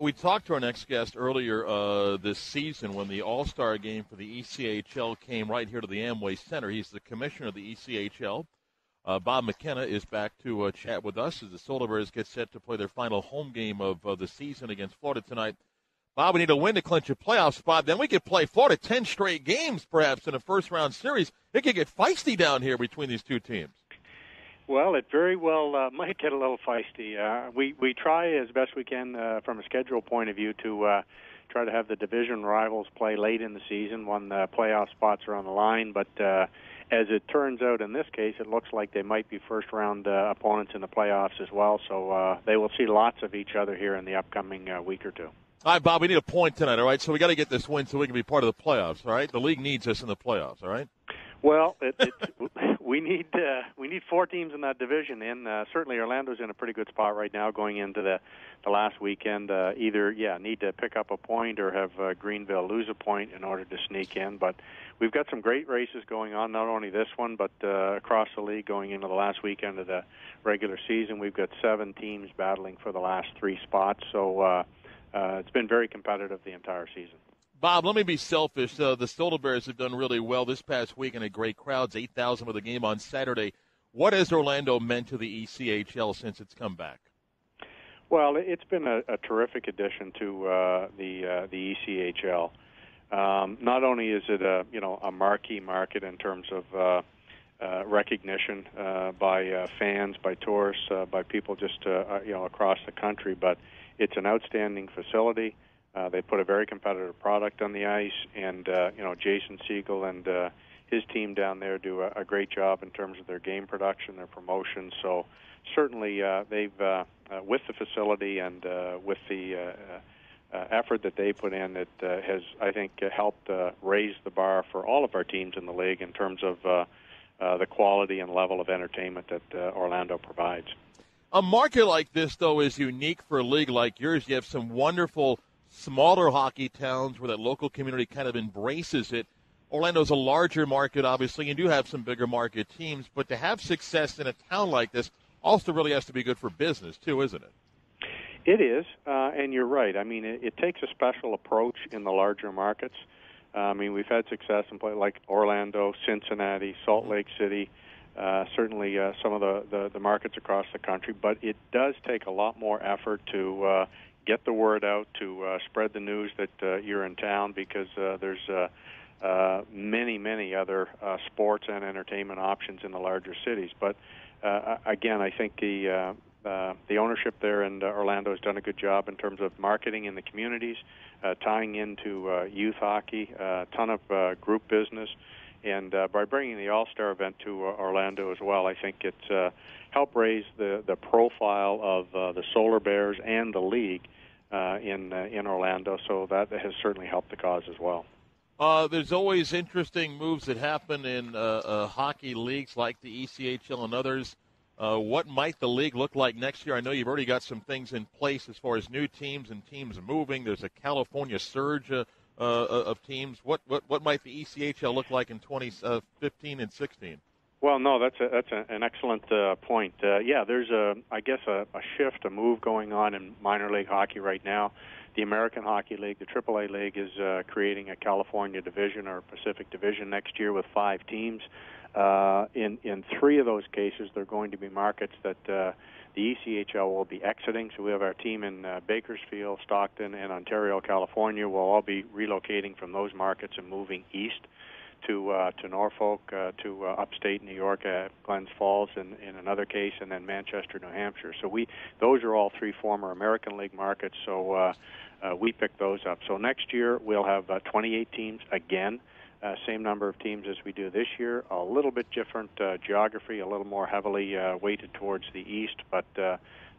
We talked to our next guest earlier this season when the All-Star game for the ECHL came right here to the Amway Center. He's the commissioner of the ECHL. Bob McKenna is back to chat with us as the Solar Bears get set to play their final home game of the season against Florida tonight. Bob, we need a win to clinch a playoff spot. Then we could play Florida 10 straight games, perhaps, in a first-round series. It could get feisty down here between these two teams. Well, it very well might get a little feisty. We try as best we can from a schedule point of view to try to have the division rivals play late in the season when the playoff spots are on the line. But as it turns out in this case, it looks like they might be first-round opponents in the playoffs as well. So they will see lots of each other here in the upcoming week or two. All right, Bob, we need a point tonight, all right? So we got to get this win so we can be part of the playoffs, all right? The league needs us in the playoffs, all right? Well, we need 4 teams in that division, and certainly Orlando's in a pretty good spot right now going into the last weekend. Either need to pick up a point or have Greenville lose a point in order to sneak in. But we've got some great races going on, not only this one, but across the league going into the last weekend of the regular season. We've got 7 teams battling for the last 3 spots, so it's been very competitive the entire season. Bob, let me be selfish. The Solar Bears have done really well this past week and had great crowds, 8,000 for the game on Saturday. What has Orlando meant to the ECHL since it's come back? Well, it's been a terrific addition to the ECHL. Not only is it a marquee market in terms of recognition by fans, by tourists, by people just across the country, but it's an outstanding facility. They put a very competitive product on the ice, and Jason Siegel and his team down there do a great job in terms of their game production, their promotion. So certainly they've, with the facility and with the effort that they put in, it has, I think, helped raise the bar for all of our teams in the league in terms of the quality and level of entertainment that Orlando provides. A market like this, though, is unique for a league like yours. You have some wonderful smaller hockey towns where that local community kind of embraces it. Orlando's a larger market, obviously. You do have some bigger market teams, but to have success in a town like this also really has to be good for business, too, isn't it? It is, and you're right. I mean, it takes a special approach in the larger markets. I mean, we've had success in places like Orlando, Cincinnati, Salt Lake City, certainly some of the markets across the country, but it does take a lot more effort to get the word out, to spread the news that you're in town, because there's many other sports and entertainment options in the larger cities. But again, I think the ownership there in Orlando has done a good job in terms of marketing in the communities, tying into youth hockey, a ton of group business. And by bringing the All-Star event to Orlando as well, I think it's helped raise the profile of the Solar Bears and the league in Orlando. So that has certainly helped the cause as well. There's always interesting moves that happen in hockey leagues like the ECHL and others. What might the league look like next year? I know you've already got some things in place as far as new teams and teams moving. There's a California surge of teams. What might the ECHL look like in 2015 and 16? Well, no, that's an excellent point. There's a shift, a move going on in minor league hockey right now. The American Hockey League, the AAA League, is creating a California division or Pacific division next year with 5 teams. In 3 of those cases, they're going to be markets that the ECHL will be exiting. So we have our team in Bakersfield, Stockton, and Ontario, California. We'll all be relocating from those markets and moving east to Norfolk, to upstate New York, Glens Falls in another case, and then Manchester, New Hampshire. So those are all 3 former American League markets. So we picked those up. So next year we'll have 28 teams again. Same number of teams as we do this year, a little bit different geography, a little more heavily weighted towards the east, but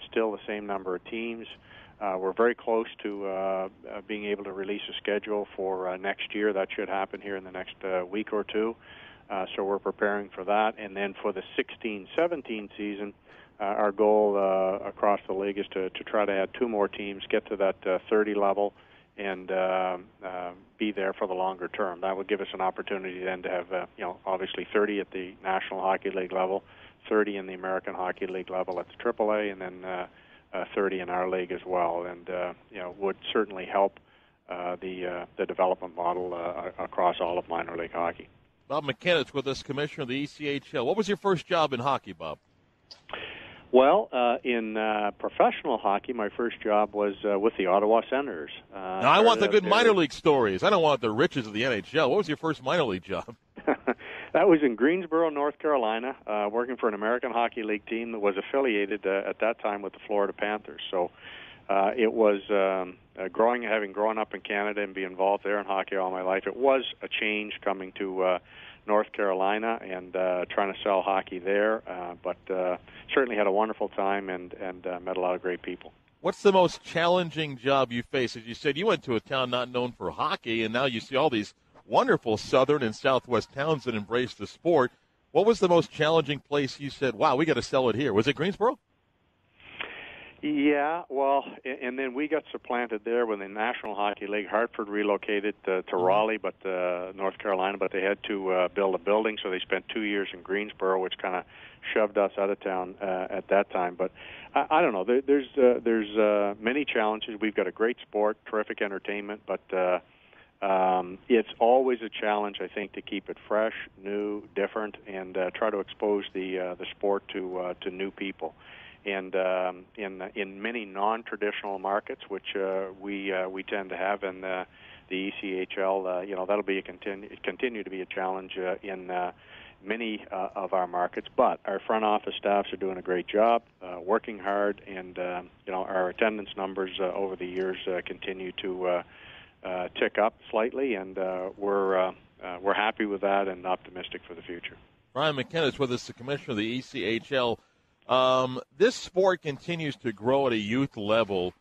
still the same number of teams. We're very close to being able to release a schedule for next year. That should happen here in the next week or two. So we're preparing for that. And then for the 16-17 season, our goal across the league is to try to add 2 more teams, get to that 30 level, and be there for the longer term. That would give us an opportunity then to have, obviously 30 at the National Hockey League level, 30 in the American Hockey League level at the AAA, and then 30 in our league as well, and would certainly help the development model across all of minor league hockey. Bob McKenna is with us, commissioner of the ECHL. What was your first job in hockey, Bob? Well, in professional hockey, my first job was with the Ottawa Senators. Now, I want the good minor league stories. I don't want the riches of the NHL. What was your first minor league job? That was in Greensboro, North Carolina, working for an American Hockey League team that was affiliated at that time with the Florida Panthers. So it was having grown up in Canada and be involved there in hockey all my life. It was a change coming to North Carolina and trying to sell hockey there, but certainly had a wonderful time and met a lot of great people. What's the most challenging job you face? As you said, you went to a town not known for hockey, and now you see all these wonderful southern and southwest towns that embrace the sport. What was the most challenging place you said, wow, we got to sell it here? Was it Greensboro? Yeah, well, and then we got supplanted there when the National Hockey League. Hartford relocated to Raleigh, but North Carolina, but they had to build a building, so they spent 2 years in Greensboro, which kind of shoved us out of town at that time. But I don't know. There's many challenges. We've got a great sport, terrific entertainment, but it's always a challenge, I think, to keep it fresh, new, different, and try to expose the sport to new people. And in many non-traditional markets, which we tend to have in the ECHL, that'll be continue to be a challenge in many of our markets. But our front office staffs are doing a great job, working hard, and our attendance numbers over the years continue to tick up slightly, and we're happy with that and optimistic for the future. Brian McKenna is with us, the commissioner of the ECHL. This sport continues to grow at a youth level.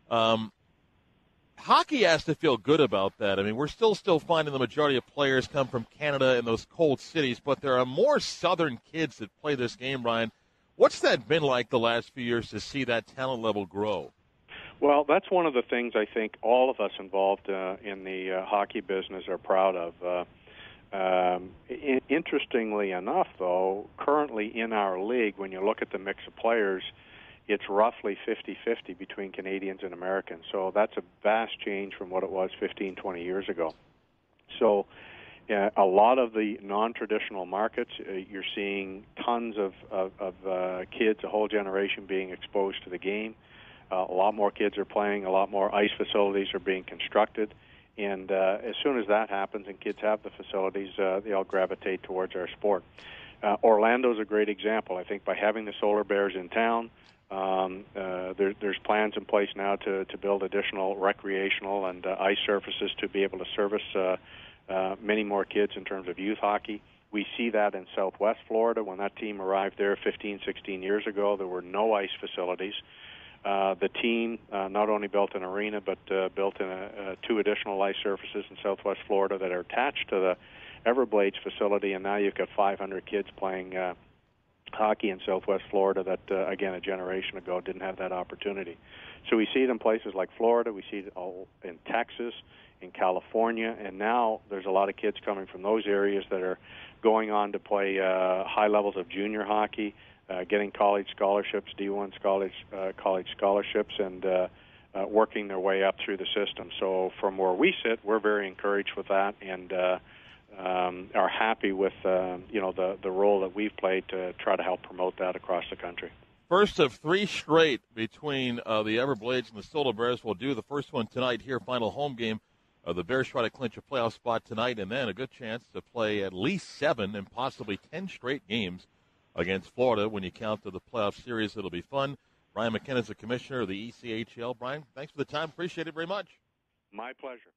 Hockey has to feel good about that. I mean, we're still finding the majority of players come from Canada and those cold cities, but there are more southern kids that play this game, Brian. What's that been like the last few years to see that talent level grow? Well, that's one of the things I think all of us involved in the hockey business are proud of. Interestingly enough, though, currently in our league, when you look at the mix of players, it's roughly 50-50 between Canadians and Americans. So that's a vast change from what it was 15, 20 years ago. So a lot of the non-traditional markets, you're seeing tons of kids, a whole generation being exposed to the game. A lot more kids are playing, a lot more ice facilities are being constructed. And as soon as that happens and kids have the facilities, they all gravitate towards our sport. Orlando's a great example. I think by having the Solar Bears in town, there's plans in place now to build additional recreational and ice surfaces to be able to service many more kids in terms of youth hockey. We see that in Southwest Florida. When that team arrived there 15, 16 years ago, there were no ice facilities. The team not only built an arena, but built in 2 additional ice surfaces in Southwest Florida that are attached to the Everblades facility, and now you've got 500 kids playing hockey in Southwest Florida that, again, a generation ago didn't have that opportunity. So we see it in places like Florida, we see it all in Texas, in California, and now there's a lot of kids coming from those areas that are going on to play high levels of junior hockey, getting college scholarships, D1 college scholarships, and working their way up through the system. So from where we sit, we're very encouraged with that, and are happy with the role that we've played to try to help promote that across the country. First of 3 straight between the Everblades and the Solar Bears. We'll do the first one tonight here, final home game. The Bears try to clinch a playoff spot tonight, and then a good chance to play at least 7 and possibly 10 straight games against Florida. When you count to the playoff series, it'll be fun. Brian McKenna is the commissioner of the ECHL. Brian, thanks for the time. Appreciate it very much. My pleasure.